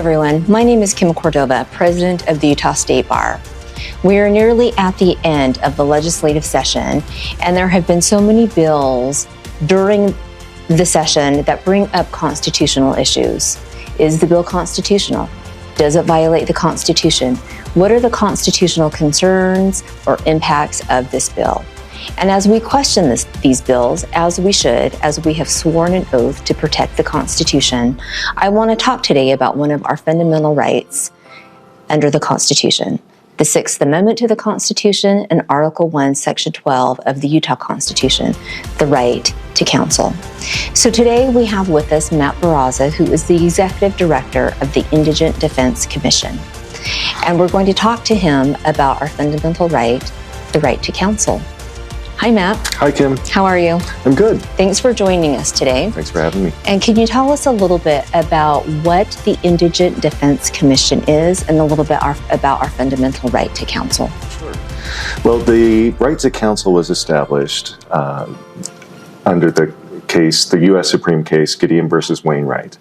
everyone. My name is Kim Cordova, President of the Utah State Bar. We are nearly at the end of the legislative session, and there have been so many bills during the session that bring up constitutional issues. Is the bill constitutional? Does it violate the Constitution? What are the constitutional concerns or impacts of this bill? And as we question these bills, as we should, as we have sworn an oath to protect the Constitution, I want to talk today about one of our fundamental rights under the Constitution, the Sixth Amendment to the Constitution and Article 1, Section 12 of the Utah Constitution, the right to counsel. So today we have with us Matt Barraza, who is the Executive Director of the Indigent Defense Commission. And we're going to talk to him about our fundamental right, the right to counsel. Hi, Matt. Hi, Kim. How are you? I'm good. Thanks for joining us today. Thanks for having me. And can you tell us a little bit about what the Indigent Defense Commission is and a little bit about our fundamental right to counsel? Sure. Well, the right to counsel was established under the U.S. Supreme case, Gideon versus Wainwright.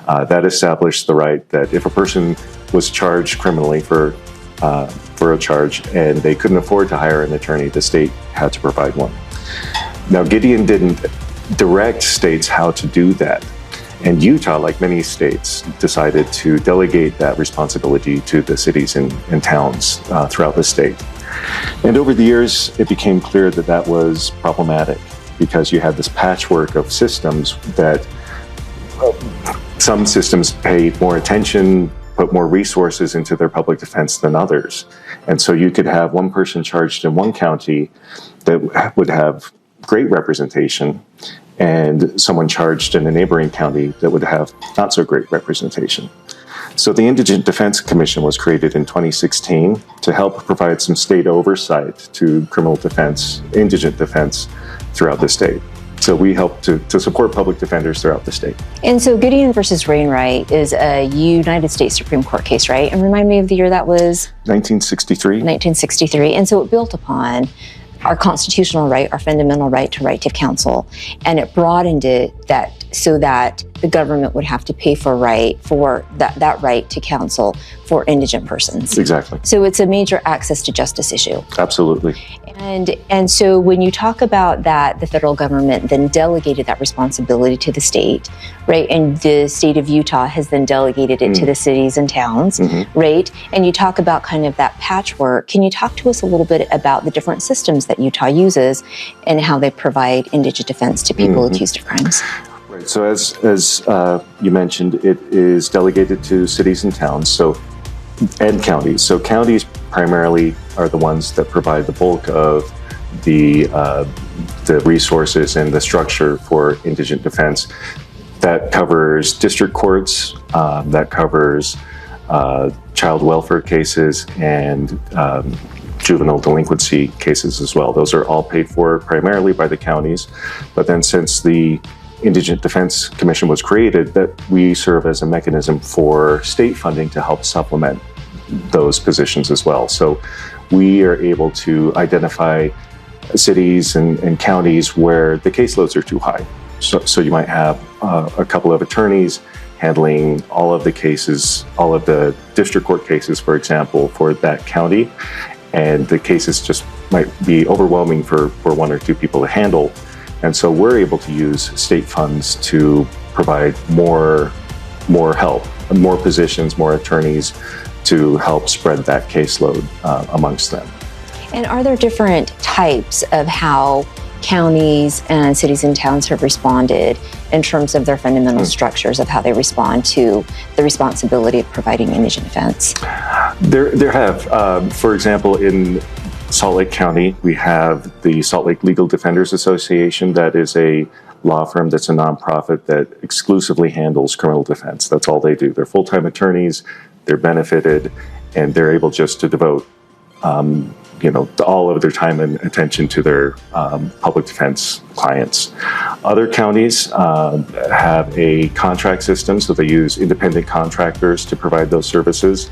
That established the right that if a person was charged criminally for a charge and they couldn't afford to hire an attorney, the state had to provide one. Now, Gideon didn't direct states how to do that. And Utah, like many states, decided to delegate that responsibility to the cities and towns throughout the state. And over the years, it became clear that that was problematic because you had this patchwork of systems that some systems paid more attention, put more resources into their public defense than others. And so you could have one person charged in one county that would have great representation and someone charged in a neighboring county that would have not so great representation. So the Indigent Defense Commission was created in 2016 to help provide some state oversight to criminal defense, indigent defense throughout the state. So we help to support public defenders throughout the state. And so Gideon versus Wainwright is a United States Supreme Court case, right? And remind me of the year that was? 1963. 1963. And so it built upon our constitutional right, our fundamental right to counsel. And it broadened it so that the government would have to pay for that right to counsel for indigent persons. Exactly. So it's a major access to justice issue. Absolutely. And so when you talk about that, the federal government then delegated that responsibility to the state, right? And the state of Utah has then delegated it to the cities and towns, right? And you talk about kind of that patchwork. Can you talk to us a little bit about the different systems that Utah uses and how they provide indigent defense to people accused of crimes? Right. So as you mentioned, it is delegated to cities and towns, and counties. So counties primarily are the ones that provide the bulk of the resources and the structure for indigent defense. That covers district courts, that covers child welfare cases, and juvenile delinquency cases as well. Those are all paid for primarily by the counties. But then since the Indigent Defense Commission was created, that we serve as a mechanism for state funding to help supplement those positions as well. So we are able to identify cities and counties where the caseloads are too high. So you might have a couple of attorneys handling all of the cases, all of the district court cases, for example, for that county. And the cases just might be overwhelming for one or two people to handle. And so we're able to use state funds to provide more help, more positions, more attorneys to help spread that caseload amongst them. And are there different types of how counties and cities and towns have responded in terms of their fundamental structures of how they respond to the responsibility of providing indigent defense? There have, for example, in Salt Lake County, we have the Salt Lake Legal Defenders Association. That is a law firm that's a nonprofit that exclusively handles criminal defense. That's all they do. They're full-time attorneys, they're benefited, and they're able just to devote all of their time and attention to their public defense clients. Other counties have a contract system, so they use independent contractors to provide those services.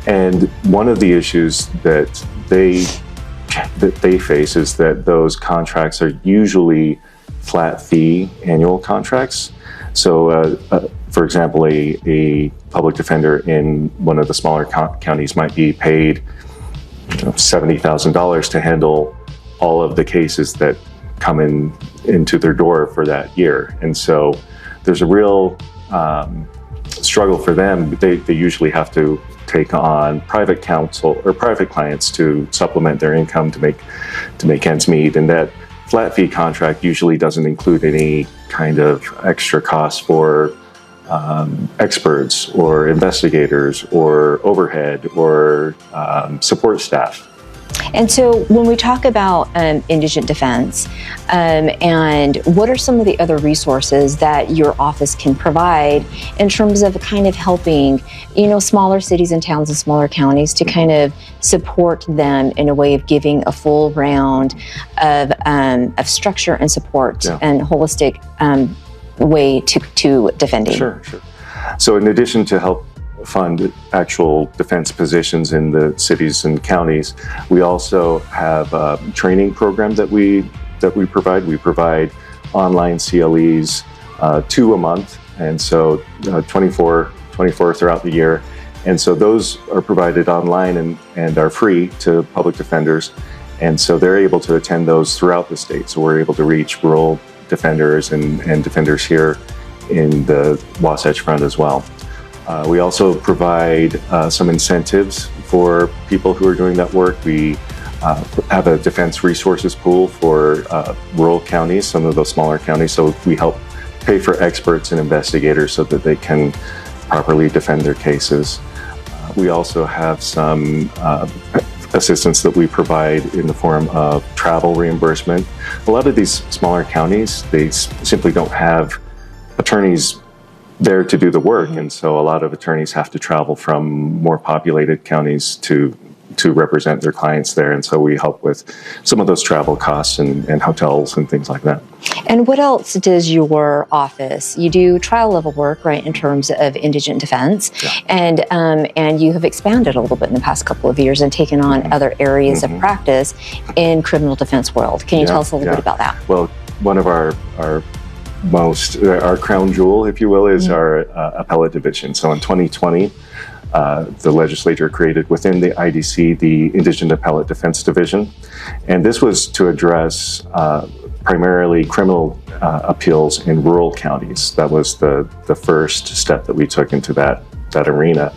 And one of the issues that they face is that those contracts are usually flat fee annual contracts. So For example, a public defender in one of the smaller counties might be paid $70,000 to handle all of the cases that come into their door for that year. And so there's a real struggle for them. They usually have to take on private counsel or private clients to supplement their income to make ends meet. And that flat fee contract usually doesn't include any kind of extra costs for experts or investigators or overhead or support staff. And so when we talk about indigent defense, and what are some of the other resources that your office can provide in terms of kind of helping, smaller cities and towns and smaller counties to kind of support them in a way of giving a full round of structure and support and holistic way to defending? Sure. So in addition to help fund actual defense positions in the cities and counties, we also have a training program that we provide. We provide online CLEs 2 a month, and so 24 throughout the year. And so those are provided online and are free to public defenders. And so they're able to attend those throughout the state. So we're able to reach rural defenders and defenders here in the Wasatch Front as well. We also provide some incentives for people who are doing that work. We have a defense resources pool for rural counties, some of those smaller counties. So we help pay for experts and investigators so that they can properly defend their cases. We also have some assistance that we provide in the form of travel reimbursement. A lot of these smaller counties, they simply don't have attorneys there to do the work, and so a lot of attorneys have to travel from more populated counties to represent their clients there, and so we help with some of those travel costs and hotels and things like that. And what else does your office? You do trial level work, right, in terms of indigent defense, and you have expanded a little bit in the past couple of years and taken on other areas of practice in criminal defense world. Can you tell us a little bit about that? Well, one of our crown jewel, if you will, is our appellate division. So in 2020, the legislature created within the IDC the Indigent Appellate Defense Division. And this was to address primarily criminal appeals in rural counties. That was the first step that we took into that arena.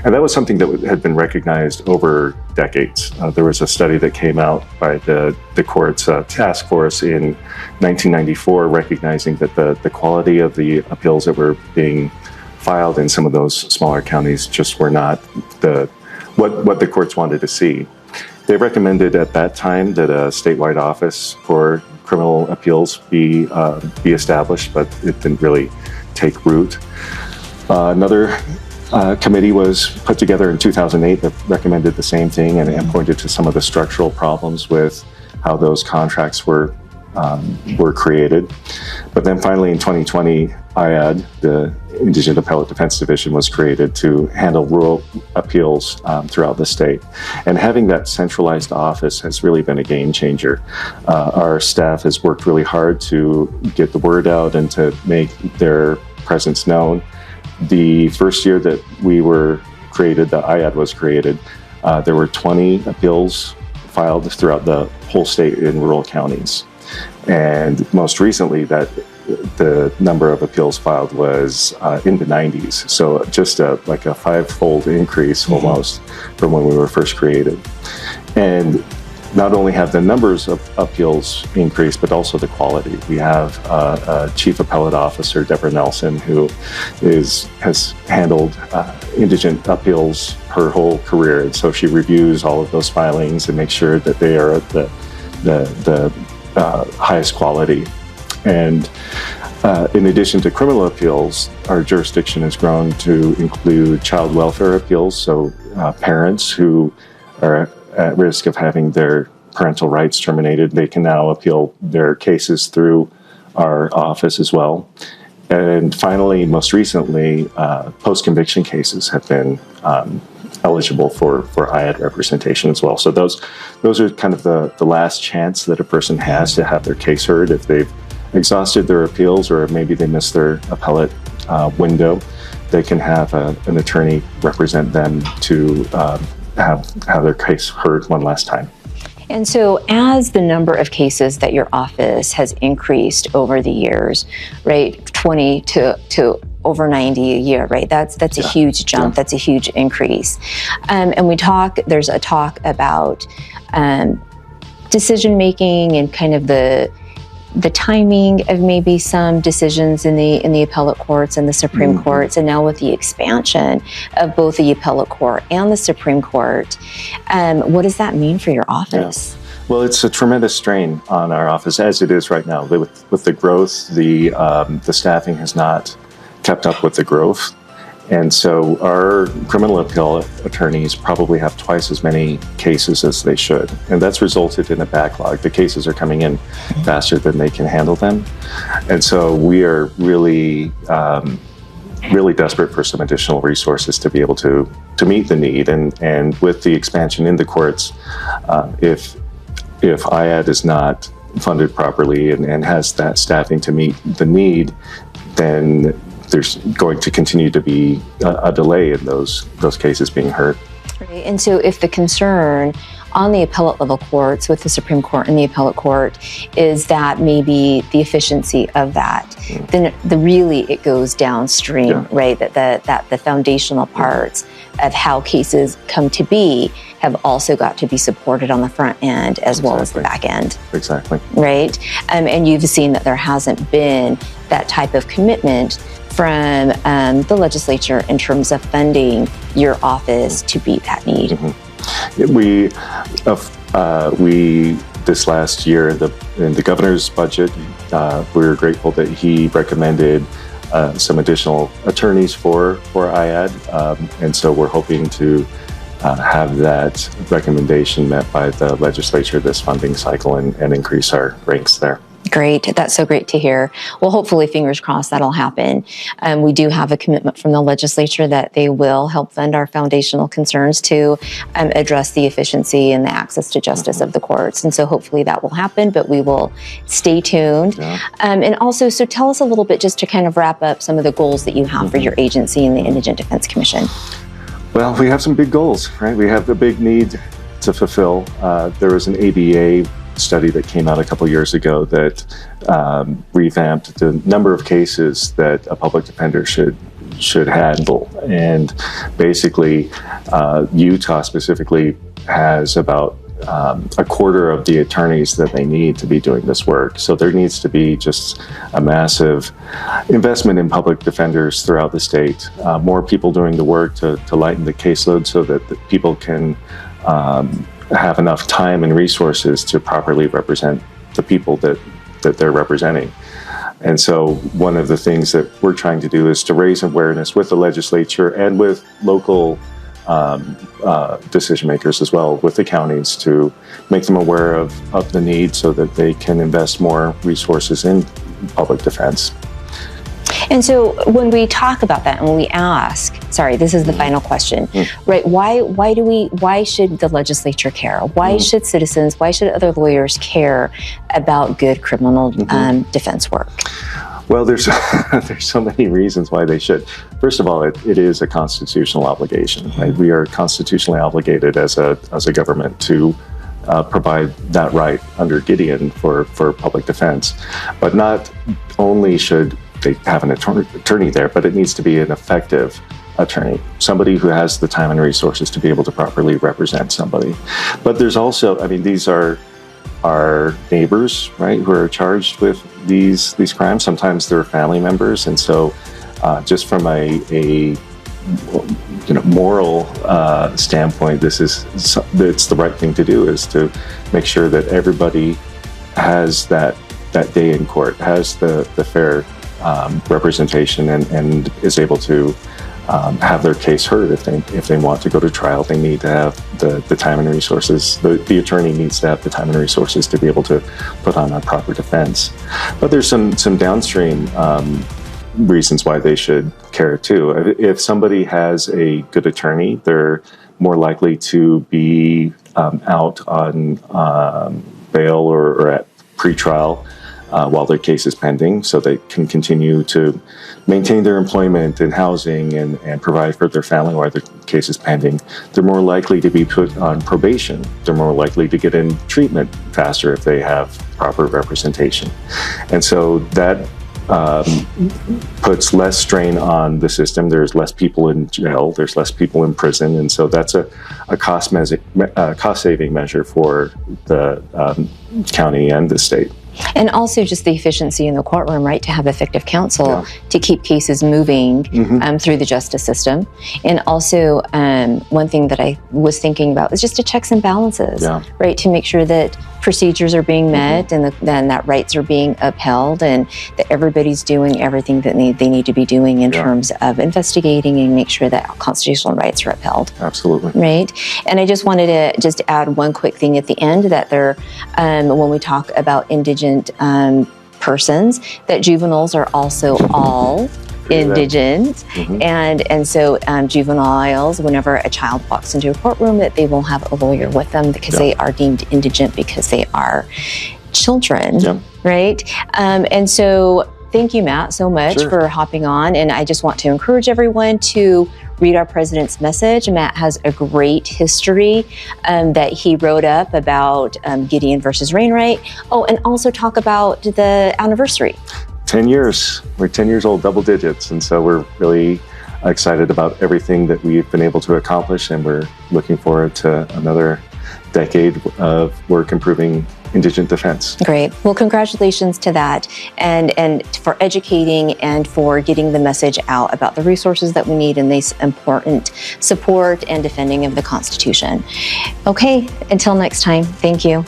And that was something that had been recognized over decades. There was a study that came out by the court's task force in 1994 recognizing that the quality of the appeals that were being filed in some of those smaller counties just were not what the courts wanted to see. They recommended at that time that a statewide office for criminal appeals be established, but it didn't really take root. Another committee was put together in 2008 that recommended the same thing and pointed to some of the structural problems with how those contracts were created. But then finally in 2020, IAD, the Indigent Appellate Defense Division, was created to handle rural appeals throughout the state. And having that centralized office has really been a game changer. Our staff has worked really hard to get the word out and to make their presence known. The first year that we were created, the IAD was created, there were 20 appeals filed throughout the whole state in rural counties. And most recently, the number of appeals filed was in the 90s. So just like a 5-fold increase almost from when we were first created. And not only have the numbers of appeals increased, but also the quality. We have a Chief Appellate Officer, Deborah Nelson, who has handled indigent appeals her whole career. And so she reviews all of those filings and makes sure that they are at the highest quality. And in addition to criminal appeals, our jurisdiction has grown to include child welfare appeals. So parents who are at risk of having their parental rights terminated, they can now appeal their cases through our office as well. And finally, most recently, post-conviction cases have been eligible for IAD representation as well. So those are kind of the last chance that a person has to have their case heard if they've exhausted their appeals or maybe they missed their appellate window, they can have an attorney represent them to have their case heard one last time. And so as the number of cases that your office has increased over the years, right, 20 to over 90 a year, right? That's a huge jump. That's a huge increase. And there's a talk about decision making and kind of the timing of maybe some decisions in the appellate courts and the Supreme Courts, and now with the expansion of both the appellate court and the Supreme Court, what does that mean for your office? Yeah. Well, it's a tremendous strain on our office as it is right now. With the growth, the staffing has not kept up with the growth. And so our criminal appeal attorneys probably have twice as many cases as they should. And that's resulted in a backlog. The cases are coming in faster than they can handle them. And so we are really, really desperate for some additional resources to be able to meet the need. And with the expansion in the courts, if IAD is not funded properly and has that staffing to meet the need, then there's going to continue to be a delay in those cases being heard. Right. And so if the concern on the appellate level courts with the Supreme Court and the appellate court is that maybe the efficiency of that, then really it goes downstream, right? That the foundational parts of how cases come to be have also got to be supported on the front end as well as the back end. Exactly. Right. And you've seen that there hasn't been that type of commitment from the legislature in terms of funding your office to meet that need. We this last year in the governor's budget, we were grateful that he recommended some additional attorneys for IAD, and so we're hoping to have that recommendation met by the legislature this funding cycle and increase our ranks there. Great. That's so great to hear. Well, hopefully, fingers crossed, that'll happen. We do have a commitment from the legislature that they will help fund our foundational concerns to address the efficiency and the access to justice of the courts. And so hopefully that will happen, but we will stay tuned. And also, so tell us a little bit just to kind of wrap up some of the goals that you have for your agency and the Indigent Defense Commission. Well, we have some big goals, right? We have a big need to fulfill. There was an ABA study that came out a couple years ago that revamped the number of cases that a public defender should handle. And basically, Utah specifically has about a quarter of the attorneys that they need to be doing this work. So there needs to be just a massive investment in public defenders throughout the state, more people doing the work to lighten the caseload so that the people can have enough time and resources to properly represent the people that they're representing. And so one of the things that we're trying to do is to raise awareness with the legislature and with local decision makers as well, with the counties, to make them aware of the need so that they can invest more resources in public defense. And so when we talk about that and when we ask, this is the final question, right? Why should the legislature care? Why should citizens, why should other lawyers care about good criminal defense work? Well, there's so many reasons why they should. First of all, it is a constitutional obligation, right? We are constitutionally obligated as a government to provide that right under Gideon for public defense. But not only should they have an attorney there, but it needs to be an effective attorney, somebody who has the time and resources to be able to properly represent somebody. But there's also, these are our neighbors, right, who are charged with these crimes. Sometimes they're family members, and so just from a moral standpoint, it's the right thing to do, is to make sure that everybody has that day in court, has the fair representation, and is able to have their case heard. If they want to go to trial, they need to have the time and resources. The attorney needs to have the time and resources to be able to put on a proper defense. But there's some downstream reasons why they should care too. If somebody has a good attorney, they're more likely to be out on bail or at pretrial while their case is pending, so they can continue to maintain their employment and housing and provide for their family while their case is pending. They're more likely to be put on probation. They're more likely to get in treatment faster if they have proper representation. And so that puts less strain on the system. There's less people in jail. There's less people in prison. And so that's a cost-saving measure for the county and the state. And also just the efficiency in the courtroom, right? To have effective counsel to keep cases moving through the justice system. And also one thing that I was thinking about was just the checks and balances, right? To make sure that procedures are being met and then that rights are being upheld and that everybody's doing everything that they need to be doing in terms of investigating and make sure that constitutional rights are upheld. Absolutely. Right. And I just wanted to just add one quick thing at the end that there, when we talk about indigent persons, that juveniles are also all indigent, and so juveniles, whenever a child walks into a courtroom, that they will have a lawyer with them because they are deemed indigent because they are children, right? And so thank you, Matt, so much for hopping on, and I just want to encourage everyone to read our president's message. Matt has a great history that he wrote up about Gideon versus Wainwright. Oh, and also talk about the anniversary. 10 years. We're 10 years old, double digits. And so we're really excited about everything that we've been able to accomplish. And we're looking forward to another decade of work improving indigent defense. Great. Well, congratulations to that and for educating and for getting the message out about the resources that we need in this important support and defending of the Constitution. Okay, until next time, thank you.